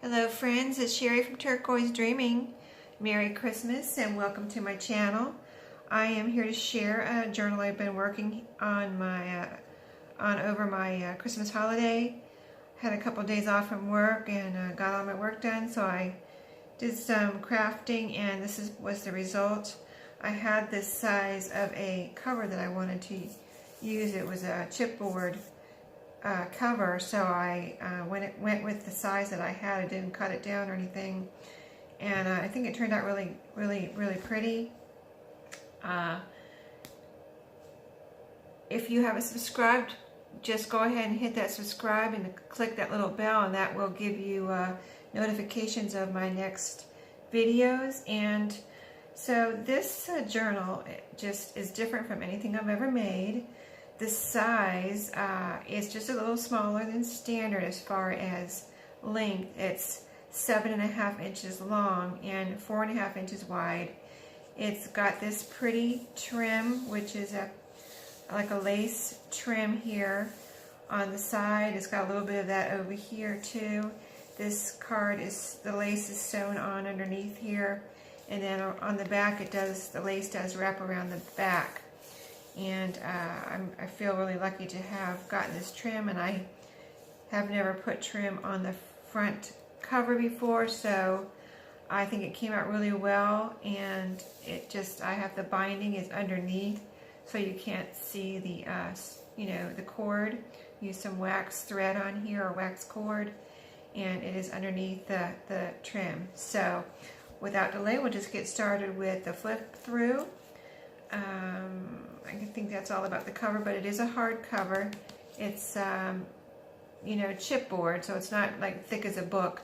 Hello friends, it's Sherry from Turquoise Dreaming. Merry Christmas and welcome to my channel. I am here to share a journal I've been working on over my Christmas holiday. Had a couple of days off from work and got all my work done, so I did some crafting and this was the result. I had this size of a cover that I wanted to use. It was a chipboard cover, so I went with the size that I had. I didn't cut it down or anything, and I think it turned out really pretty. If you haven't subscribed, just go ahead and hit that subscribe and click that little bell, and that will give you notifications of my next videos. And so this journal just is different from anything I've ever made. The size is just a little smaller than standard as far as length. It's 7.5 inches long and 4.5 inches wide. It's got this pretty trim, which is like a lace trim here on the side. It's got a little bit of that over here too. This card the lace is sewn on underneath here, and then on the back the lace does wrap around the back. And I feel really lucky to have gotten this trim, and I have never put trim on the front cover before, so I think it came out really well. And I have the binding is underneath, so you can't see the the cord. Use some wax thread on here, or wax cord, and it is underneath the trim. So without delay, we'll just get started with the flip through. I think that's all about the cover, but it is a hard cover. It's chipboard, so it's not like thick as a book,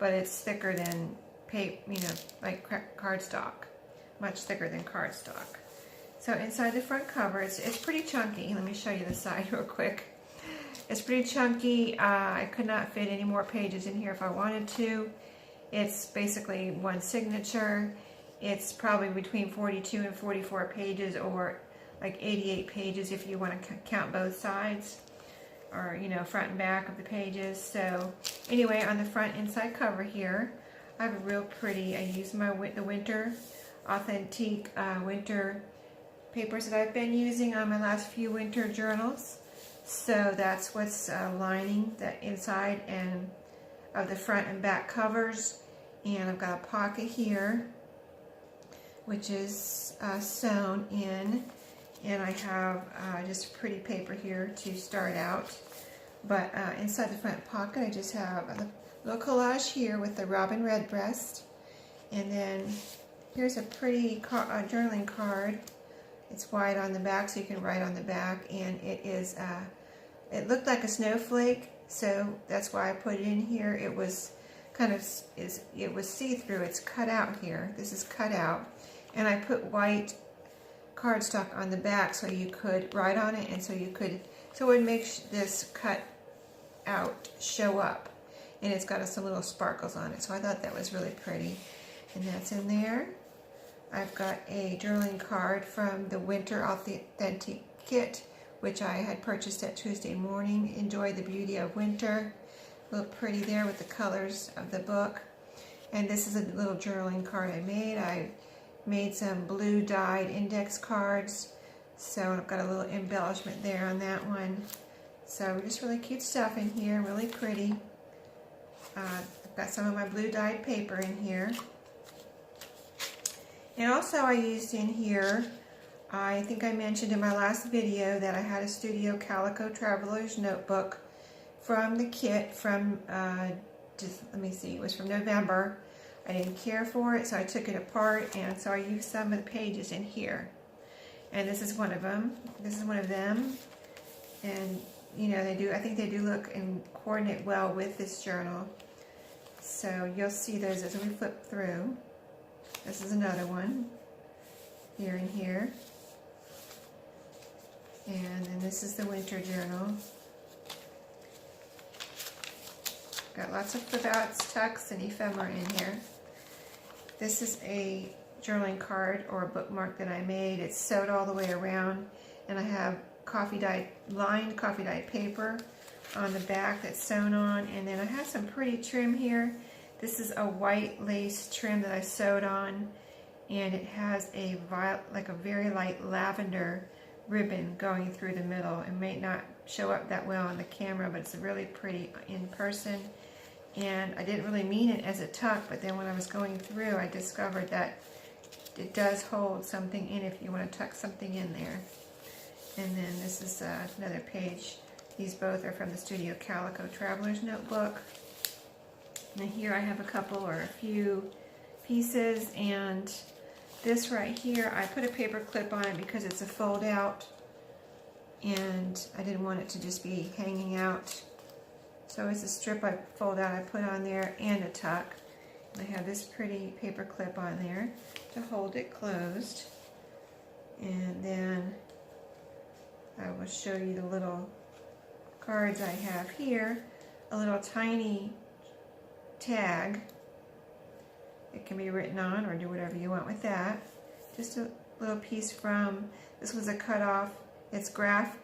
but it's thicker than like cardstock, much thicker than cardstock. So inside the front cover, it's pretty chunky. Let me show you the side real quick. It's pretty chunky. I could not fit any more pages in here if I wanted to. It's basically one signature. It's probably between 42 and 44 pages, or like 88 pages if you want to count both sides, or front and back of the pages. So anyway, on the front inside cover here, I have a real pretty, I use the winter authentic winter papers that I've been using on my last few winter journals. So that's what's lining the inside and of the front and back covers. And I've got a pocket here, which is sewn in, and I have just pretty paper here to start out. But inside the front pocket, I just have a little collage here with the robin redbreast, and then here's a pretty journaling card. It's wide on the back, so you can write on the back, and it looked like a snowflake, so that's why I put it in here. It was it was see-through. It's cut out here. This is cut out. And I put white cardstock on the back so you could write on it, and so it would make this cut out show up. And it's got some little sparkles on it, so I thought that was really pretty. And that's in there. I've got a journaling card from the Winter Authentic Kit, which I had purchased at Tuesday Morning. Enjoy the Beauty of Winter. Look pretty there with the colors of the book. And this is a little journaling card I made. I made some blue dyed index cards, so I've got a little embellishment there on that one. So just really cute stuff in here, really pretty. I've got some of my blue dyed paper in here. And also I used in here, I think I mentioned in my last video that I had a Studio Calico Traveler's Notebook from the kit from, let me see, it was from November. I didn't care for it, so I took it apart, and so I used some of the pages in here. And this is one of them. This is one of them. And, I think they do look and coordinate well with this journal. So you'll see those as we flip through. This is another one, here and here. And then this is the winter journal. Got lots of flip outs, tucks, and ephemera in here. This is a journaling card or a bookmark that I made. It's sewed all the way around, and I have lined coffee dyed paper on the back that's sewn on, and then I have some pretty trim here. This is a white lace trim that I sewed on, and it has a like a very light lavender ribbon going through the middle. It may not show up that well on the camera, but it's really pretty in person. And I didn't really mean it as a tuck, but then when I was going through, I discovered that it does hold something in if you want to tuck something in there. And then this is another page. These both are from the Studio Calico Traveler's Notebook. And here I have a couple or a few pieces, and this right here, I put a paper clip on it because it's a fold out, and I didn't want it to just be hanging out. So it's a strip I fold out, I put on there, and a tuck. And I have this pretty paper clip on there to hold it closed. And then I will show you the little cards I have here. A little tiny tag. It can be written on or do whatever you want with that. Just a little piece from, this was a cut off, it's graph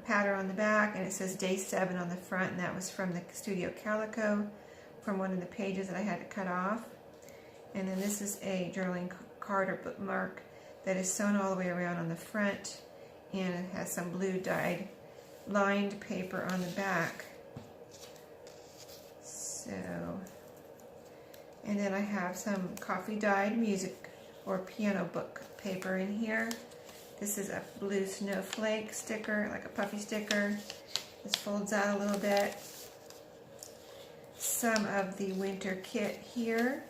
pattern on the back, and it says day 7 on the front, and that was from the Studio Calico, from one of the pages that I had to cut off. And then this is a journaling card or bookmark that is sewn all the way around on the front, and it has some blue dyed lined paper on the back. So, and then I have some coffee dyed music or piano book paper in here. This is a blue snowflake sticker, like a puffy sticker. This folds out a little bit. Some of the winter kit here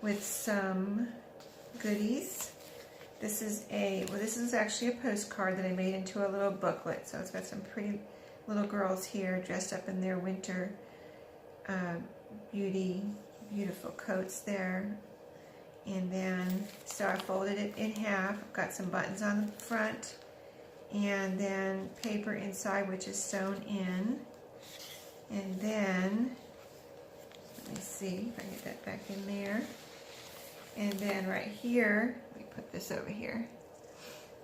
with some goodies. This is this is actually a postcard that I made into a little booklet. So it's got some pretty little girls here dressed up in their winter beautiful coats there. And then, so I folded it in half. I've got some buttons on the front, and then paper inside, which is sewn in. And then, let me see if I can get that back in there. And then right here, let me put this over here.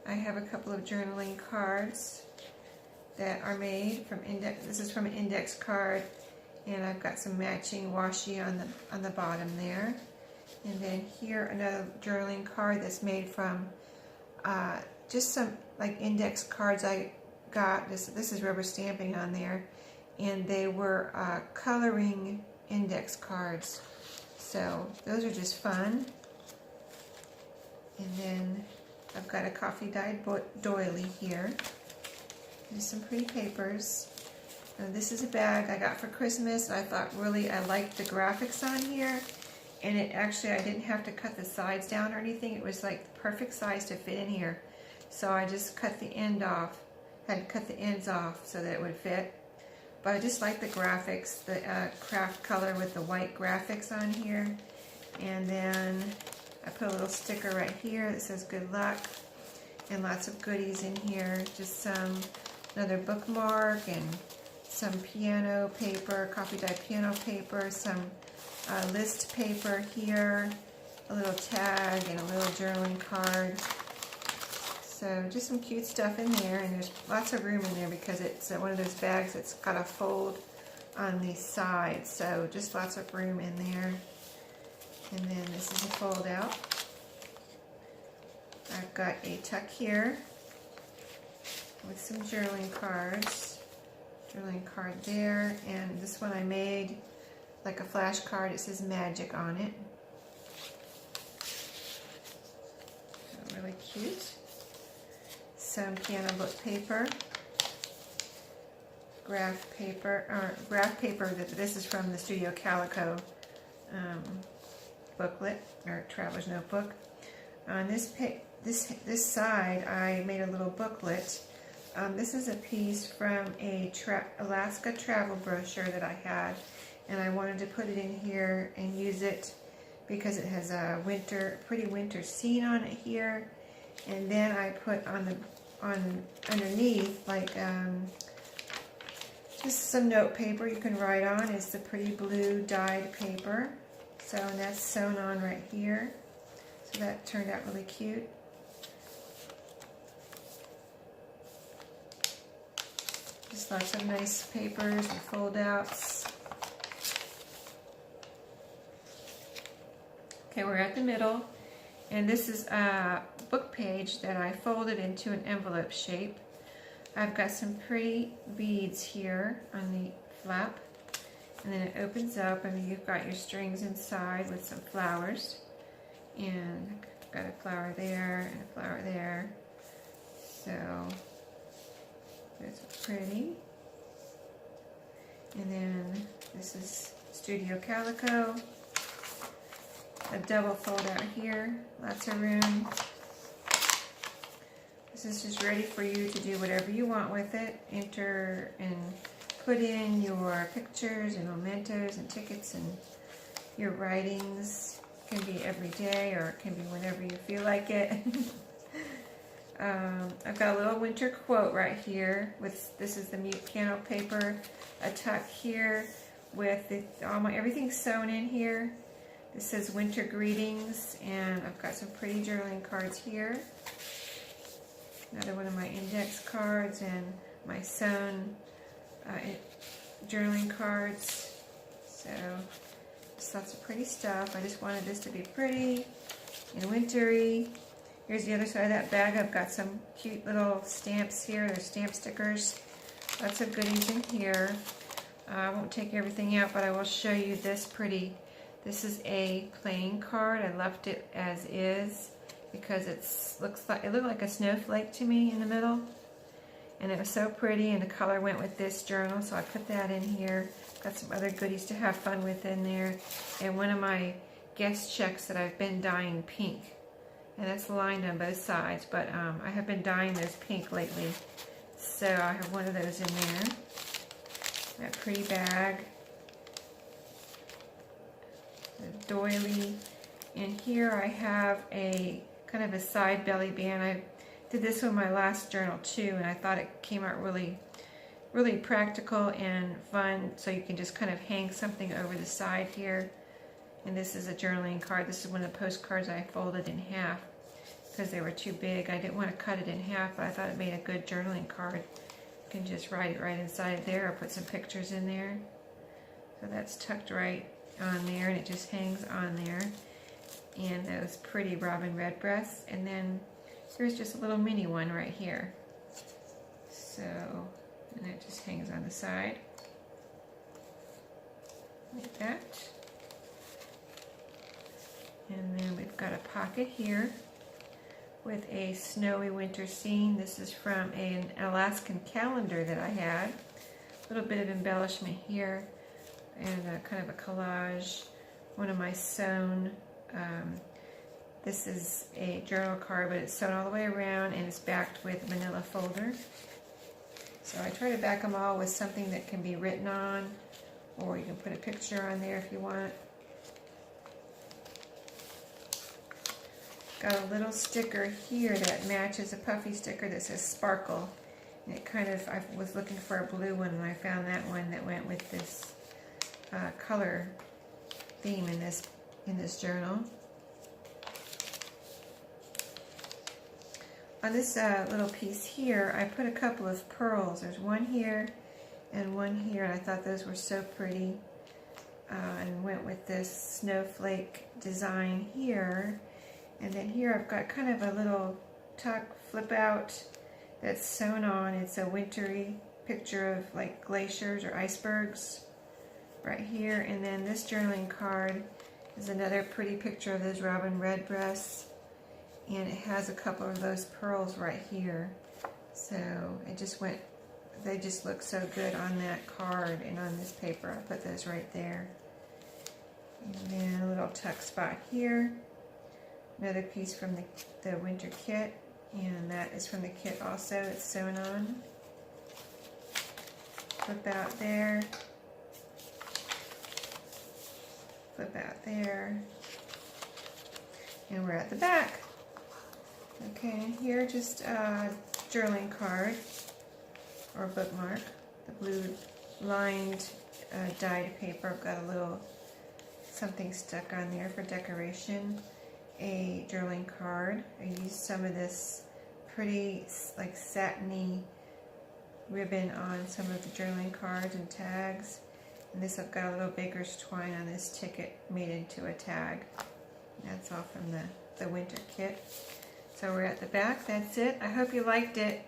I have a couple of journaling cards that are made from index. This is from an index card, and I've got some matching washi on the bottom there. And then here another journaling card that's made from just some like index cards I got. This is rubber stamping on there, and they were coloring index cards. So those are just fun. And then I've got a coffee dyed doily here. There's some pretty papers. This is a bag I got for Christmas. I thought really I liked the graphics on here. And it actually, I didn't have to cut the sides down or anything. It was like the perfect size to fit in here. So I just cut the end off, had to cut the ends off so that it would fit. But I just like the graphics, the craft color with the white graphics on here. And then I put a little sticker right here that says good luck. And lots of goodies in here. Just another bookmark and some piano paper, coffee dyed piano paper, some list paper here, a little tag, and a little journaling card. So just some cute stuff in there, and there's lots of room in there because it's one of those bags that's got a fold on the side, so just lots of room in there. And then this is a fold out. I've got a tuck here with some journaling cards. Journaling card there, and this one I made like a flash card. It says magic on it. Really cute. Some piano book paper. Graph paper. This is from the Studio Calico booklet or Traveler's Notebook. On this side, I made a little booklet. This is a piece from a Alaska travel brochure that I had, and I wanted to put it in here and use it because it has a pretty winter scene on it here. And then I put underneath like just some note paper you can write on. It's the pretty blue dyed paper. So, and that's sewn on right here. So that turned out really cute. Just lots of nice papers and fold outs. Okay, we're at the middle, and this is a book page that I folded into an envelope shape. I've got some pretty beads here on the flap, and then it opens up and you've got your strings inside with some flowers, and I've got a flower there and a flower there, so that's pretty. And then this is Studio Calico. A double fold out here, lots of room. This is just ready for you to do whatever you want with it. Enter and put in your pictures and mementos and tickets and your writings. It can be every day or it can be whenever you feel like it. I've got a little winter quote right here. This is the mute piano paper. A tuck here with everything sewn in here. This says winter greetings, and I've got some pretty journaling cards here. Another one of my index cards and my sewn journaling cards. So just lots of pretty stuff. I just wanted this to be pretty and wintry. Here's the other side of that bag. I've got some cute little stamps here. They're stamp stickers. Lots of goodies in here. I won't take everything out, but I will show you this pretty. This is a plain card. I left it as is because it looked like a snowflake to me in the middle. And it was so pretty, and the color went with this journal, so I put that in here. Got some other goodies to have fun with in there. And one of my guest checks that I've been dyeing pink. And it's lined on both sides, but I have been dyeing those pink lately. So I have one of those in there. That pretty bag. The doily. And here I have a kind of a side belly band. I did this one my last journal too, and I thought it came out really practical and fun, so you can just kind of hang something over the side here. And this is a journaling card. This is one of the postcards I folded in half because they were too big. I didn't want to cut it in half, but I thought it made a good journaling card. You can just write it right inside there or put some pictures in there. So that's tucked right on there, and it just hangs on there. And those pretty robin redbreasts. And then here's just a little mini one right here. So, and it just hangs on the side like that. And then we've got a pocket here with a snowy winter scene. This is from an Alaskan calendar that I had. A little bit of embellishment here and kind of a collage. One of my sewn, this is a journal card, but it's sewn all the way around and it's backed with manila folder. So I try to back them all with something that can be written on, or you can put a picture on there if you want. Got a little sticker here that matches a puffy sticker that says Sparkle. And it kind of, I was looking for a blue one and I found that one that went with this color theme in this journal. On this little piece here, I put a couple of pearls. There's one here and one here, and I thought those were so pretty. And went with this snowflake design here. And then here I've got kind of a little tuck flip out that's sewn on. It's a wintry picture of like glaciers or icebergs right here. And then this journaling card is another pretty picture of those robin redbreasts. And it has a couple of those pearls right here. So it just went, they just look so good on that card and on this paper. I put those right there. And then a little tuck spot here. Another piece from the winter kit, and that is from the kit also. It's sewn on. Flip out there. Flip out there. And we're at the back. Okay, here just a journaling card or bookmark. The blue lined dyed paper. I've got a little something stuck on there for decoration. A journaling card. I used some of this pretty like satiny ribbon on some of the journaling cards and tags. And this, I've got a little baker's twine on this ticket made into a tag. That's all from the winter kit. So we're at the back. That's it. I hope you liked it.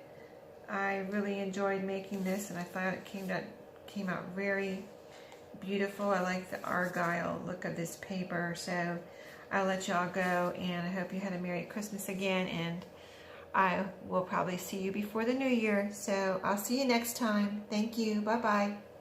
I really enjoyed making this, and I thought it came out very beautiful. I like the argyle look of this paper. So I'll let y'all go, and I hope you had a Merry Christmas again, and I will probably see you before the New Year. So I'll see you next time. Thank you. Bye-bye.